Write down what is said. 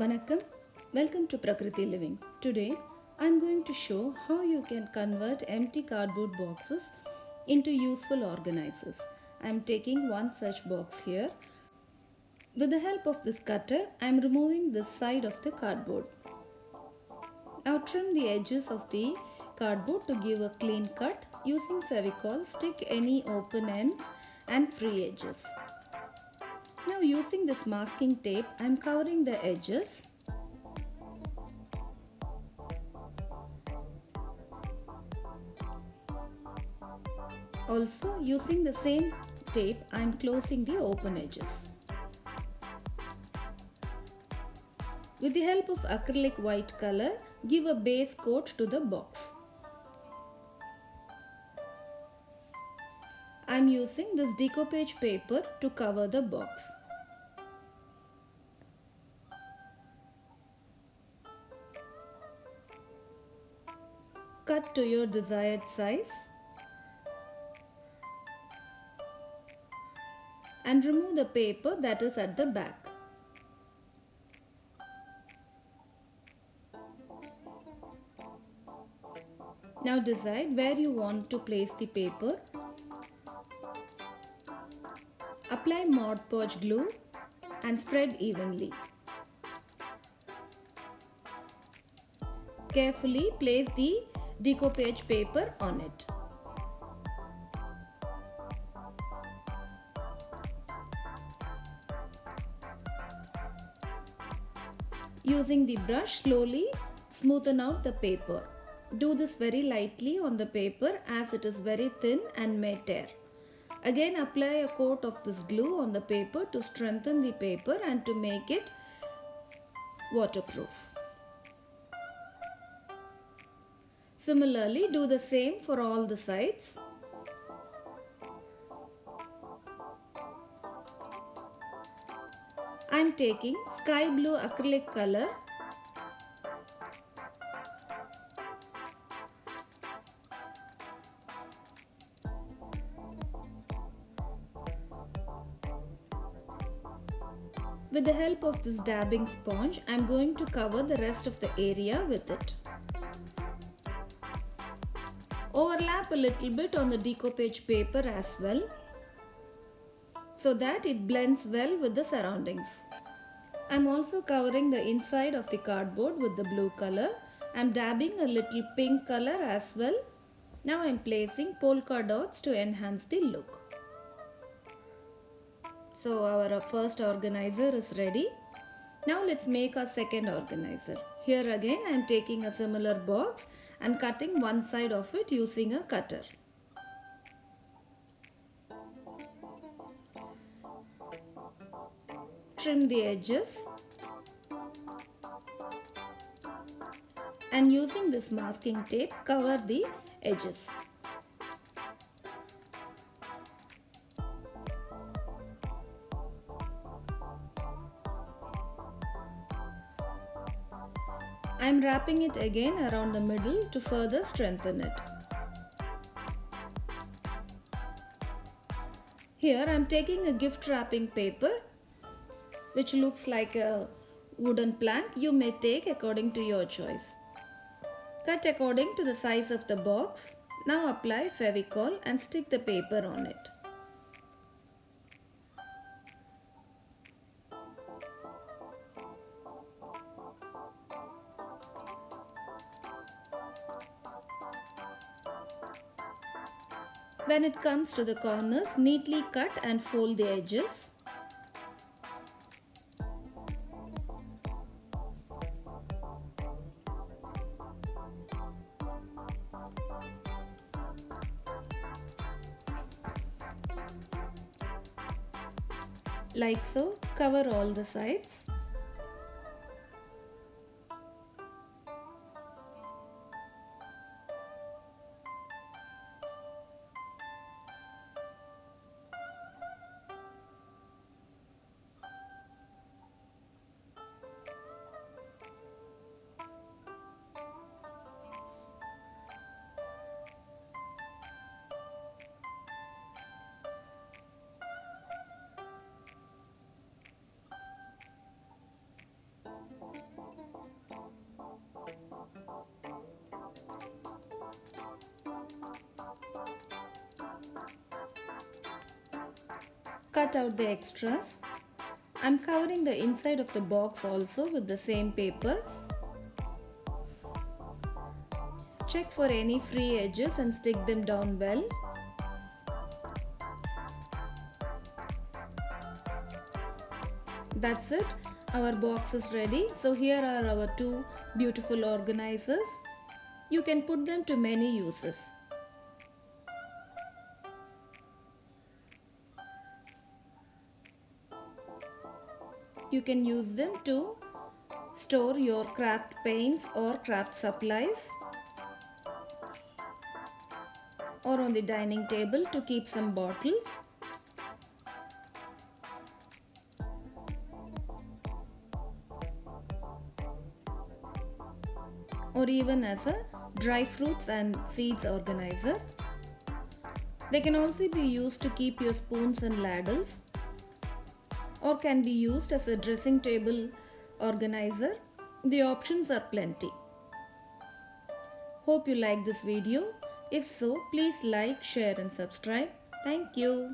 Vanakkam, welcome to Prakriti Living. Today, I'm going to show how you can convert empty cardboard boxes into useful organizers. I'm taking one such box here. With the help of this cutter, I'm removing this side of the cardboard. Now trim the edges of the cardboard to give a clean cut. Using Fevicol, stick any open ends and free edges. Now using this masking tape, I'm covering the edges. Also using the same tape, I am closing the open edges. With the help of acrylic white color, give a base coat to the box. I am using this decoupage paper to cover the box. Cut to your desired size and remove the paper that is at the back. Now decide where you want to place the paper. Apply Mod Podge glue and spread evenly. Carefully place the decoupage paper on it. Using the brush, slowly smoothen out the paper. Do this very lightly on the paper as it is very thin and may tear. Again, apply a coat of this glue on the paper to strengthen the paper and to make it waterproof. Similarly, do the same for all the sides. I am taking sky blue acrylic color . With the help of this dabbing sponge, I am going to cover the rest of the area with it. Overlap a little bit on the decoupage paper as well, so that it blends well with the surroundings. I am also covering the inside of the cardboard with the blue color. I am dabbing a little pink color as well. Now I am placing polka dots to enhance the look. So our first organizer is ready. Now let's make our second organizer. Here again I am taking a similar box and cutting one side of it using a cutter. Trim the edges and using this masking tape, cover the edges. I am wrapping it again around the middle to further strengthen it. Here I am taking a gift wrapping paper which looks like a wooden plank. You may take according to your choice. Cut according to the size of the box. Now apply Fevicol and stick the paper on it. When it comes to the corners, neatly cut and fold the edges. Like so, cover all the sides. Cut out the extras. I'm covering the inside of the box also with the same paper. Check for any free edges and stick them down well. That's it. Our box is ready. So here are our two beautiful organizers. You can put them to many uses. You can use them to store your craft paints or craft supplies, or on the dining table to keep some bottles. Or even as a dry fruits and seeds organizer. They can also be used to keep your spoons and ladles, or can be used as a dressing table organizer. The options are plenty. Hope you like this video. If so, please like, share and subscribe. Thank you.